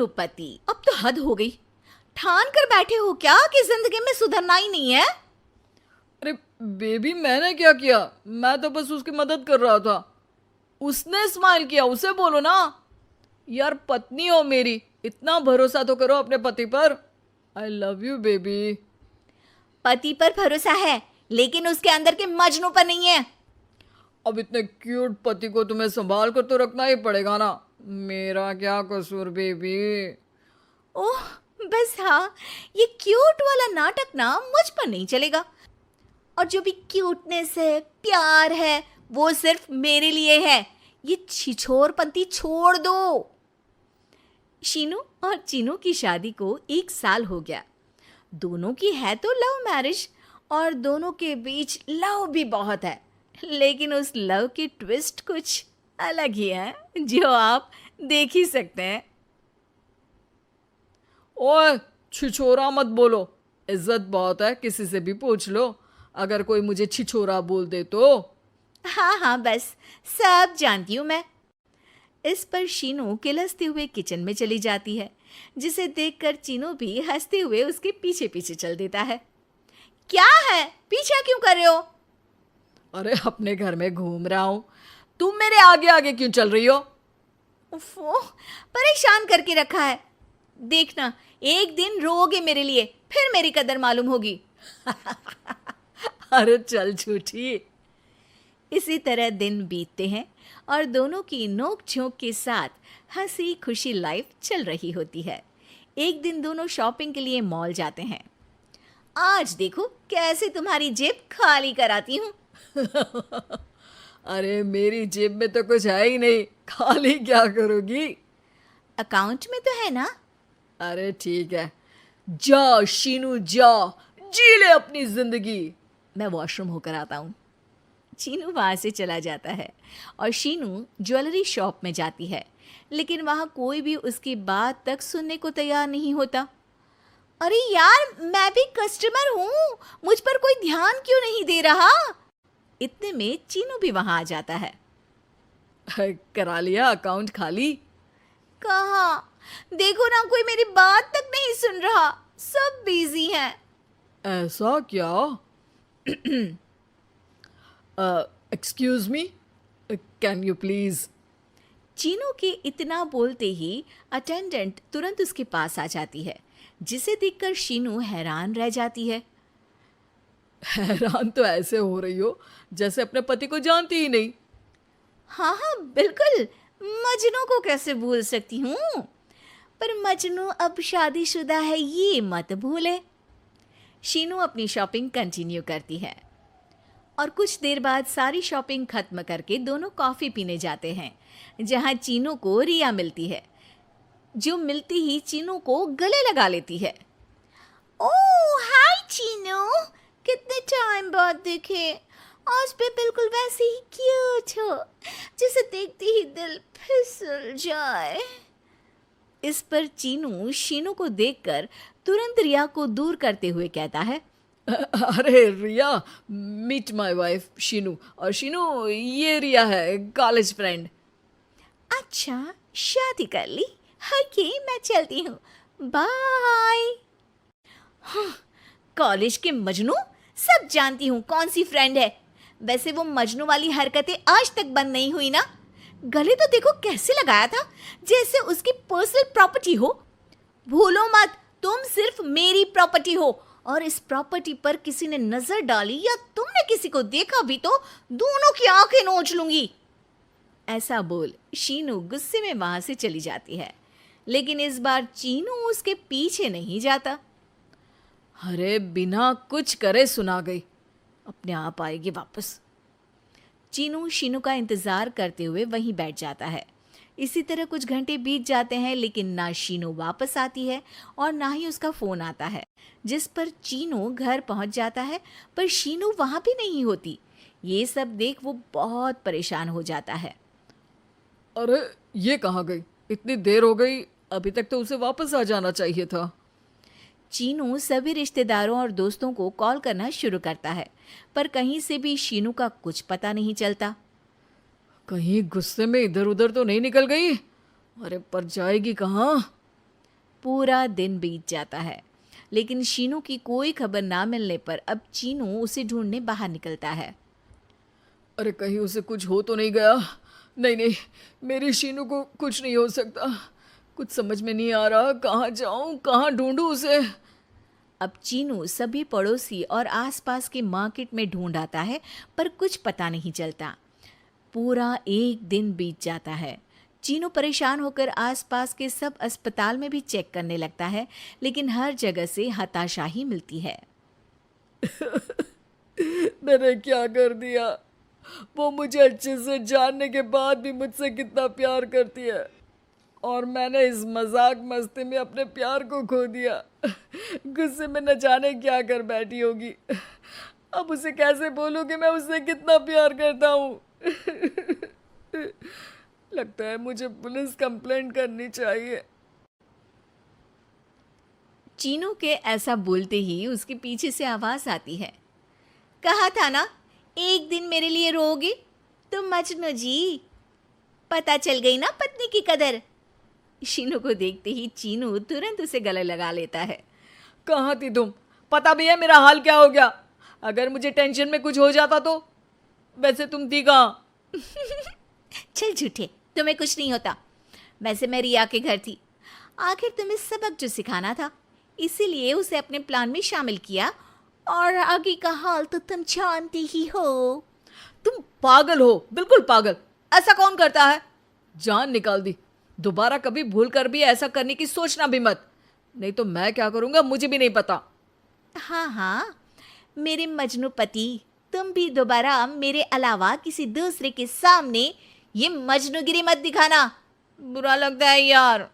शीनू पति, अब तो हद हो गई। ठान कर बैठे हो क्या कि जिंदगी में सुधरना ही नहीं है? अरे बेबी, मैंने क्या किया? मैं तो बस उसकी मदद कर रहा था। उसने स्माइल किया, उसे बोलो ना। यार, पत्नी हो मेरी, इतना भरोसा तो करो अपने पति पर। I love you baby. पति पर भरोसा है, लेकिन उसके अंदर के मजनू पर नहीं है। अब इतने क्यूट पति को तुम्हें संभाल कर तो रखना ही पड़ेगा ना। मेरा क्या कसूर बेबी? ओह बस हाँ, ये क्यूट वाला नाटक ना मुझ पर नहीं चलेगा। और जो भी क्यूटनेस है, प्यार है, वो सिर्फ मेरे लिए है। ये छिछोरपंती छोड़ दो। शीनू और चीनू की शादी को 1 साल हो गया। दोनों की है तो लव मैरिज, और दोनों के बीच लव भी बहुत है। लेकिन उस लव की ट्विस्ट कुछ अलग ही है, जो आप देख ही सकते हैं। ओए, छिछोरा मत बोलो। इज्जत बहुत है, किसी से भी पूछ लो। अगर कोई मुझे छिछोरा बोल दे तो। हाँ हाँ, बस सब जानती हूँ मैं। इस पर शीनू किलसते हुए किचन में चली जाती है, जिसे देखकर चीनू भी हंसते हुए उसके पीछे पीछे चल देता है। क्या है, पीछा क्यों कर रहे हो? अरे अपने घर में घूम रहा हूं, तुम मेरे आगे आगे क्यों चल रही हो? उफ़ो, परेशान करके रखा है। देखना, एक दिन रोओगे मेरे लिए, फिर मेरी कदर मालूम होगी। अरे चल झूठी। इसी तरह दिन बीतते हैं और दोनों की नोक झोंक के साथ हंसी खुशी लाइफ चल रही होती है। एक दिन दोनों शॉपिंग के लिए मॉल जाते हैं। आज देखो कैसे तुम्हारी जेब खाली कराती हूँ। अरे मेरी जेब में तो कुछ है ही नहीं, खाली क्या करोगी? अकाउंट में तो है ना? अरे ठीक है, जा शीनू जा, जी ले अपनी जिंदगी। मैं वॉशरूम होकर आता हूँ। चीनू वहाँ से चला जाता है और शीनू ज्वेलरी शॉप में जाती है, लेकिन वहाँ कोई भी उसकी बात तक सुनने को तैयार नहीं होता। अरे यार, मैं भी कस्टमर हूँ, मुझ पर कोई ध्यान क्यों नहीं दे रहा? इतने में चीनू भी वहाँ आ जाता है। करा लिया अकाउंट खाली? कहाँ? देखो ना, कोई मेरी बात तक नहीं सुन रहा, सब बिजी हैं। ऐसा क्या? Excuse me, can you please? Chinu के इतना बोलते ही अटेंडेंट तुरंत उसके पास आ जाती है, जिसे देखकर शीनू हैरान रह जाती है। हैरान तो ऐसे हो रही हो जैसे अपने पति को जानती ही नहीं। हाँ हाँ बिल्कुल, मजनू को कैसे भूल सकती हूँ? पर मजनू अब शादीशुदा है, ये मत भूले। शीनू अपनी शॉपिंग कंटिन्यू करती है और कुछ देर बाद सारी शॉपिंग खत्म करके दोनों कॉफ़ी पीने जाते हैं, जहाँ चीनू को रिया मिलती है, जो मिलती ही चीनू को गले लगा लेती है। ओह हाय चीनू, कितने टाइम बाद दिखे। आज भी बिल्कुल वैसे ही क्यूट हो, जिसे देखते ही दिल फिसल जाए। इस पर चीनू शीनू को देखकर तुरंत रिया को दूर करते हुए कहता है, अरे रिया, मीट माय वाइफ शीनू। और शीनू, ये रिया है, कॉलेज फ्रेंड। अच्छा शादी कर ली? ओके, मैं चलती हूँ, बाय। हाँ, कॉलेज के मजनू, सब जानती हूँ कौन सी फ्रेंड है। वैसे वो मजनू वाली हरकतें आज तक बंद नहीं हुई ना। गले तो देखो कैसे लगाया था, जैसे उसकी पर्सनल प्रॉपर्टी हो। भूलो मत, तुम सिर्फ मेरी प्रॉपर्टी हो, और इस प्रॉपर्टी पर किसी ने नजर डाली या तुमने किसी को देखा भी तो दोनों की आंखें नोच लूंगी। ऐसा बोल शीनू गुस्से में वहां से चली जाती है, लेकिन इस बार चीनू उसके पीछे नहीं जाता। अरे बिना कुछ करे सुना गई, अपने आप आएगी वापस। चीनू शीनू का इंतजार करते हुए वहीं बैठ जाता है। इसी तरह कुछ घंटे बीत जाते हैं, लेकिन ना शीनू वापस आती है और ना ही उसका फोन आता है, जिस पर चीनू घर पहुंच जाता है, पर शीनू वहां भी नहीं होती। ये सब देख वो बहुत परेशान हो जाता है। अरे ये कहाँ गई? इतनी देर हो गई, अभी तक तो उसे वापस आ जाना चाहिए था। चीनू सभी रिश्तेदारों और दोस्तों को कॉल करना शुरू करता है, पर कहीं से भी शीनू का कुछ पता नहीं चलता। कहीं गुस्से में इधर उधर तो नहीं निकल गई? अरे पर जाएगी कहाँ? पूरा दिन बीत जाता है, लेकिन शीनू की कोई खबर ना मिलने पर अब चीनू उसे ढूंढने बाहर निकलता है। अरे कहीं उसे कुछ हो तो नहीं गया। नहीं नहीं, मेरी शीनू को कुछ नहीं हो सकता। कुछ समझ में नहीं आ रहा, कहाँ जाऊँ, कहाँ ढूंढूं उसे। अब चीनू सभी पड़ोसी और आसपास के मार्केट में ढूंढ आता है, पर कुछ पता नहीं चलता। पूरा एक दिन बीत जाता है। चीनू परेशान होकर आसपास के सब अस्पताल में भी चेक करने लगता है, लेकिन हर जगह से हताशा ही मिलती है। मैंने क्या कर दिया? वो मुझे अच्छे से जानने के बाद भी मुझसे कितना प्यार करती है, और मैंने इस मजाक मस्ती में अपने प्यार को खो दिया। गुस्से में न जाने क्या कर बैठी होगी। अब उसे कैसे बोलूं कि मैं उससे कितना प्यार करता हूँ। लगता है मुझे पुलिस कंप्लेंट करनी चाहिए। चीनू के ऐसा बोलते ही उसके पीछे से आवाज आती है। कहा था ना, एक दिन मेरे लिए रोओगे तुम मजनू जी। पता चल गई ना पत्नी की कदर। शीनू को देखते ही चीनू तुरंत उसे गले लगा लेता है। कहाँ थी तुम? पता भी है मेरा हाल क्या हो गया? अगर मुझे टेंशन में कुछ हो जाता तो? वैसे तुम थी कहाँ? चल झूठे, तुम्हें कुछ नहीं होता। वैसे मैं रिया के घर थी। आखिर तुम्हें सबक जो सिखाना था, इसीलिए उसे अपने प्लान में शामिल किया, और आगे का हाल तो तुम जानते ही हो। तुम पागल हो, बिल्कुल पागल। ऐसा कौन करता है? जान निकाल दी। दोबारा कभी भूल कर भी ऐसा करने की सोचना भी मत, नहीं तो मैं क्या करूंगा मुझे भी नहीं पता। हाँ हाँ, मेरे मजनू पति, तुम भी दोबारा मेरे अलावा किसी दूसरे के सामने ये मजनूगिरी मत दिखाना। बुरा लगता है यार।